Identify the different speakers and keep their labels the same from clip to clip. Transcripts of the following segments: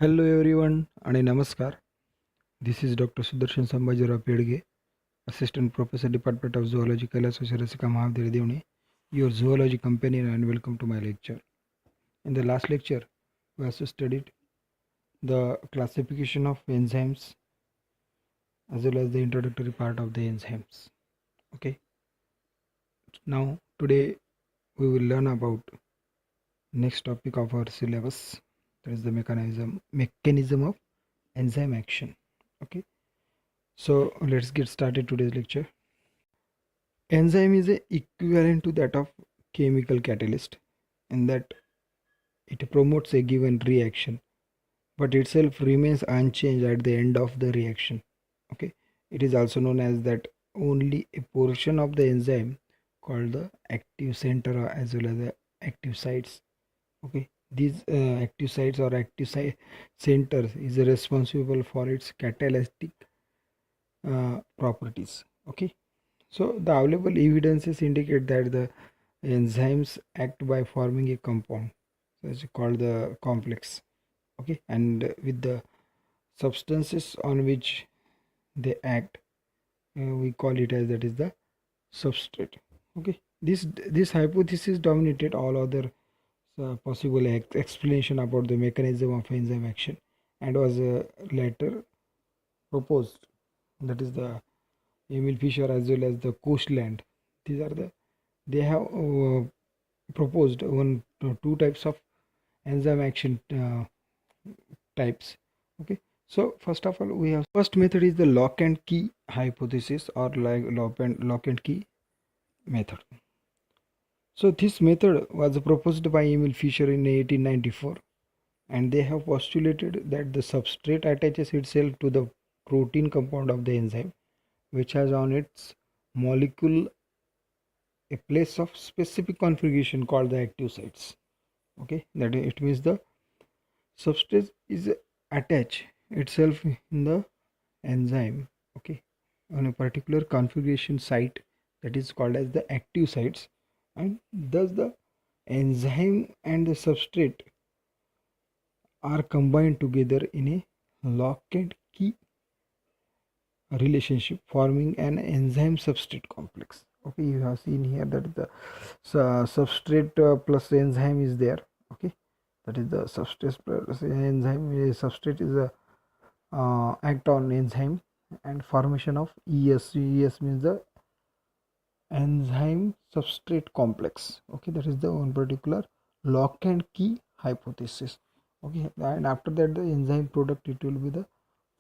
Speaker 1: Hello everyone and namaskar. This is Dr. Sudarshan Sambajirao Pedge, Assistant Professor Department of Zoology, Kailaswati Rasika Mahavidyalaya Devani, your zoology companion, and welcome to my lecture. In the last lecture, we also studied the classification of enzymes as well as the introductory part of the enzymes. Okay. Now today we will learn about next topic of our syllabus, that is the mechanism of enzyme action. Okay. So let's get started today's lecture. Enzyme is a equivalent to that of chemical catalyst in that it promotes a given reaction but itself remains unchanged at the end of the reaction. Okay, it is also known as that only a portion of the enzyme called the active center as well as the active sites. Okay, these active sites or centers is responsible for its catalytic properties. Okay, so the available evidences indicate that the enzymes act by forming a compound, so it's called the complex. Okay, and with the substances on which they act, we call it as that is the substrate. Okay, this hypothesis dominated all other possible explanation about the mechanism of enzyme action and was later proposed, that is the Emil Fischer as well as the Coastland. These are they have proposed two types of enzyme action types. Okay, so first of all, we have first method is the lock and key hypothesis, or like lock and key method. So this method was proposed by Emil Fischer in 1894, and they have postulated that the substrate attaches itself to the protein compound of the enzyme, which has on its molecule a place of specific configuration called the active sites. Okay, that it means the substrate is attached itself in the enzyme, okay, on a particular configuration site that is called as the active sites, and thus the enzyme and the substrate are combined together in a lock and key relationship, forming an enzyme substrate complex. Okay, you have seen here that the substrate plus enzyme is there. Okay, that is the substrate plus enzyme. Substrate is a act on enzyme and formation of ES. ES means the enzyme substrate complex. Okay, that is the one particular lock and key hypothesis. Okay, and after that the enzyme product, it will be the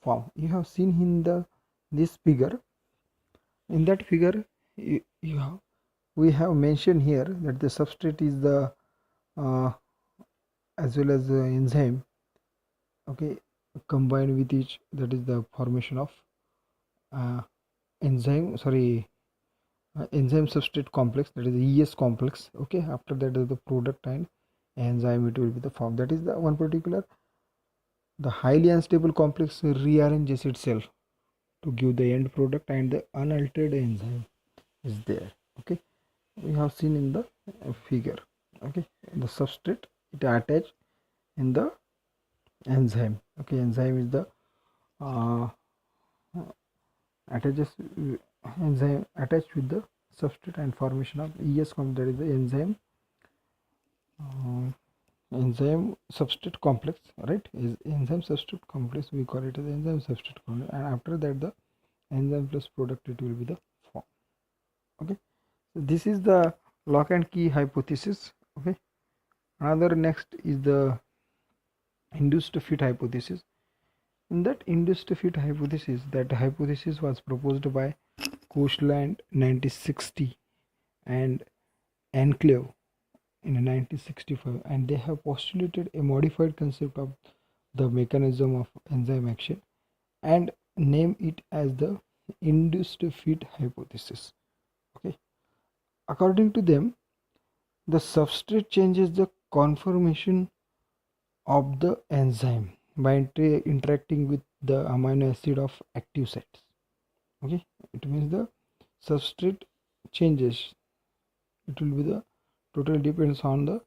Speaker 1: form. You have seen in this figure. In that figure, we have mentioned here that the substrate is the as well as the enzyme. Okay, combined with each, that is the formation of enzyme enzyme substrate complex, that is the ES complex. Okay, after that is the product and enzyme, it will be the form. That is the one particular, the highly unstable complex rearranges itself to give the end product, and the unaltered enzyme is there. Okay, we have seen in the figure. Okay, the substrate, it attached in the enzyme. Okay, enzyme is the uh, attaches enzyme attached with the substrate and formation of ES complex, that is the enzyme substrate complex, right? Is enzyme substrate complex, we call it as enzyme substrate complex, and after that the enzyme plus product, it will be the form. Okay, so this is the lock and key hypothesis. Okay, another next is the induced fit hypothesis. In that induced fit hypothesis, that hypothesis was proposed by Coastland 1960 and Enclave in 1965, and they have postulated a modified concept of the mechanism of enzyme action and name it as the induced fit hypothesis. Okay, according to them, the substrate changes the conformation of the enzyme by interacting with the amino acid of active sites. Okay, it means the substrate changes, it will be the total depends on the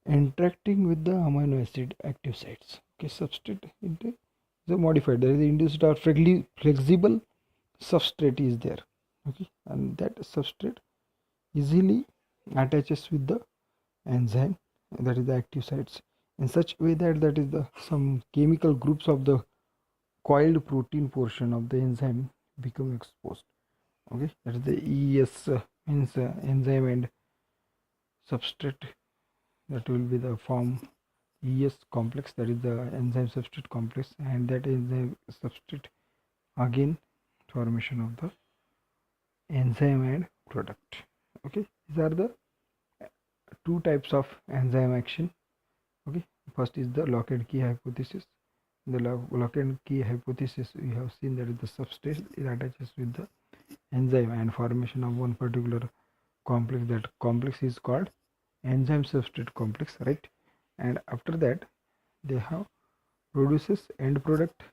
Speaker 1: interacting with the amino acid active sites. Okay, substrate into the modified, there is induced or flexible substrate is there. Okay, and that substrate easily attaches with the enzyme, that is the active sites, in such way that is the some chemical groups of the coiled protein portion of the enzyme become exposed. Okay, that is the ES, means enzyme and substrate, that will be the form ES complex, that is the enzyme substrate complex, and that enzyme substrate again formation of the enzyme and product. Okay, these are the two types of enzyme action. Okay, first is the lock and key hypothesis. The lock and key hypothesis, we have seen that the substrate it attaches with the enzyme and formation of one particular complex. That complex is called enzyme substrate complex, right? And after that they have produces end product.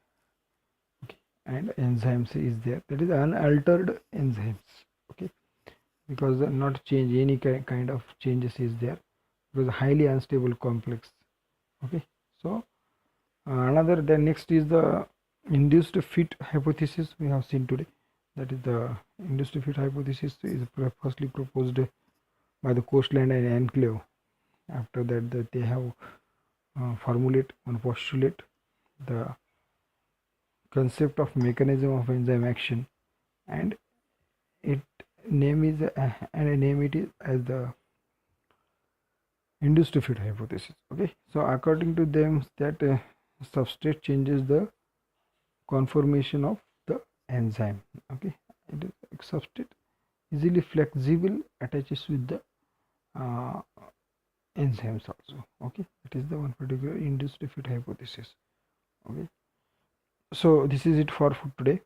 Speaker 1: Okay, and enzymes is there, that is unaltered enzymes. Okay, because not change any kind of changes is there, because highly unstable complex. Okay, so another, the next is the induced fit hypothesis we have seen today. That is the induced fit hypothesis is firstly proposed by the Coastland and Enclave. After that, they have formulate and postulate the concept of mechanism of enzyme action, and it name is and name it is as the induced fit hypothesis. Okay, so according to them that substrate changes the conformation of the enzyme. Okay, it is substrate easily flexible attaches with the uh, enzymes also. Okay, it is the one particular induced fit hypothesis. Okay, so this is it for today.